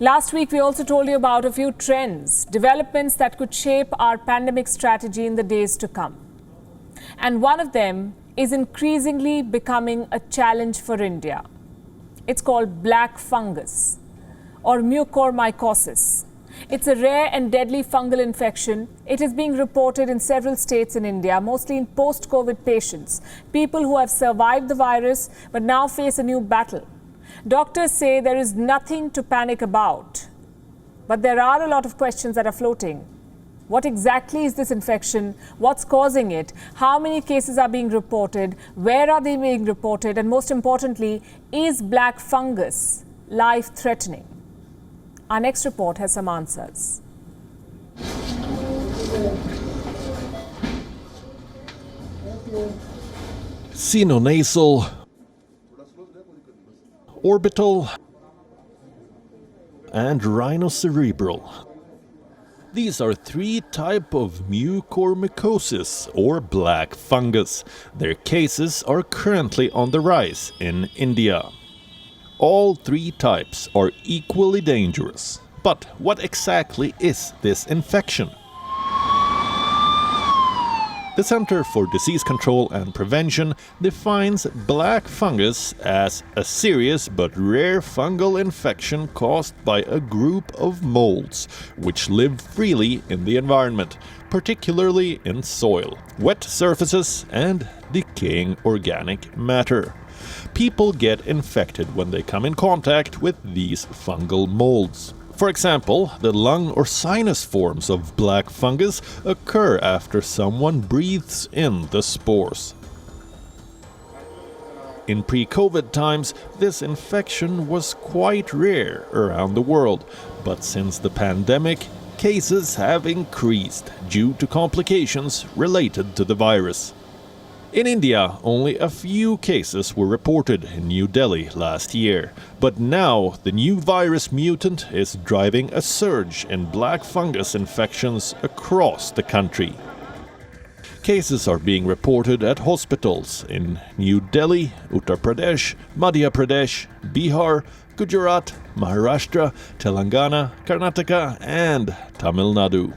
Last week, we also told you about a few trends, developments that could shape our pandemic strategy in the days to come. And one of them is increasingly becoming a challenge for India. It's called black fungus or mucormycosis. It's a rare and deadly fungal infection. It is being reported in several states in India, mostly in post-COVID patients, people who have survived the virus but now face a new battle. Doctors say there is nothing to panic about, but there are a lot of questions that are floating. What exactly is this infection? What's causing it? How many cases are being reported? Where are they being reported? And most importantly, is black fungus life-threatening? Our next report has some answers. Sinonasal, orbital, and rhinocerebral. These are three types of mucormycosis or black fungus. Their cases are currently on the rise in India. All three types are equally dangerous. But what exactly is this infection? The Center for Disease Control and Prevention defines black fungus as a serious but rare fungal infection caused by a group of molds which live freely in the environment, particularly in soil, wet surfaces, and decaying organic matter. People get infected when they come in contact with these fungal molds. For example, the lung or sinus forms of black fungus occur after someone breathes in the spores. In pre-COVID times, this infection was quite rare around the world, but since the pandemic, cases have increased due to complications related to the virus. In India, only a few cases were reported in New Delhi last year, but now the new virus mutant is driving a surge in black fungus infections across the country. Cases are being reported at hospitals in New Delhi, Uttar Pradesh, Madhya Pradesh, Bihar, Gujarat, Maharashtra, Telangana, Karnataka, and Tamil Nadu.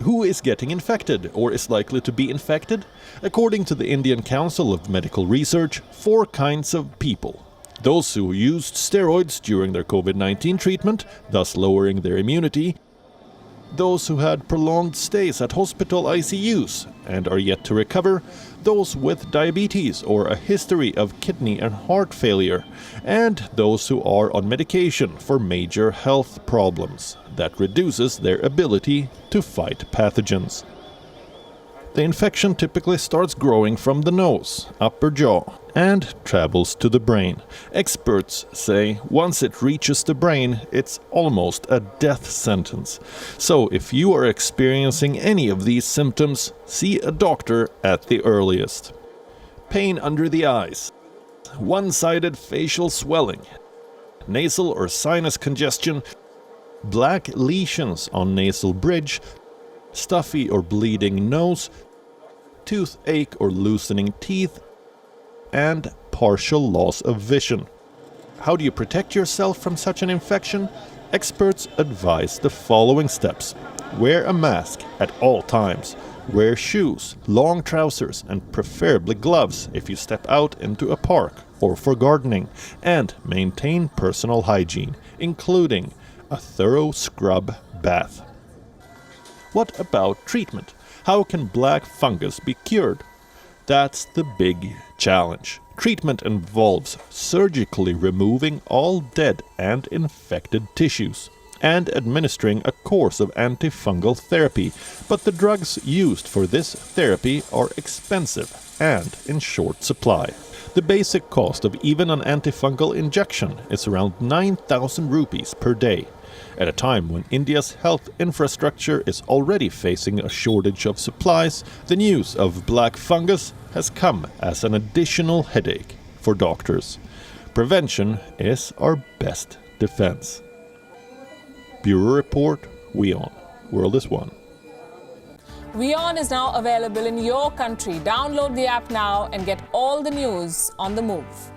Who is getting infected or is likely to be infected? According to the Indian Council of Medical Research, 4 kinds of people. Those who used steroids during their COVID-19 treatment, thus lowering their immunity. Those who had prolonged stays at hospital ICUs and are yet to recover. Those with diabetes or a history of kidney and heart failure. And those who are on medication for major health problems that reduces their ability to fight pathogens. The infection typically starts growing from the nose, upper jaw, and travels to the brain. Experts say once it reaches the brain, it's almost a death sentence. So if you are experiencing any of these symptoms, see a doctor at the earliest. Pain under the eyes, one-sided facial swelling, nasal or sinus congestion, black lesions on nasal bridge, stuffy or bleeding nose, toothache or loosening teeth, and partial loss of vision. How do you protect yourself from such an infection? Experts advise the following steps. Wear a mask at all times. Wear shoes, long trousers, and preferably gloves if you step out into a park or for gardening. And maintain personal hygiene, including a thorough scrub bath. What about treatment? How can black fungus be cured? That's the big challenge. Treatment involves surgically removing all dead and infected tissues and administering a course of antifungal therapy, but the drugs used for this therapy are expensive and in short supply. The basic cost of even an antifungal injection is around 9,000 rupees per day. At a time when India's health infrastructure is already facing a shortage of supplies, the news of black fungus has come as an additional headache for doctors. Prevention is our best defense. Bureau Report, WION. World is One. WION is now available in your country. Download the app now and get all the news on the move.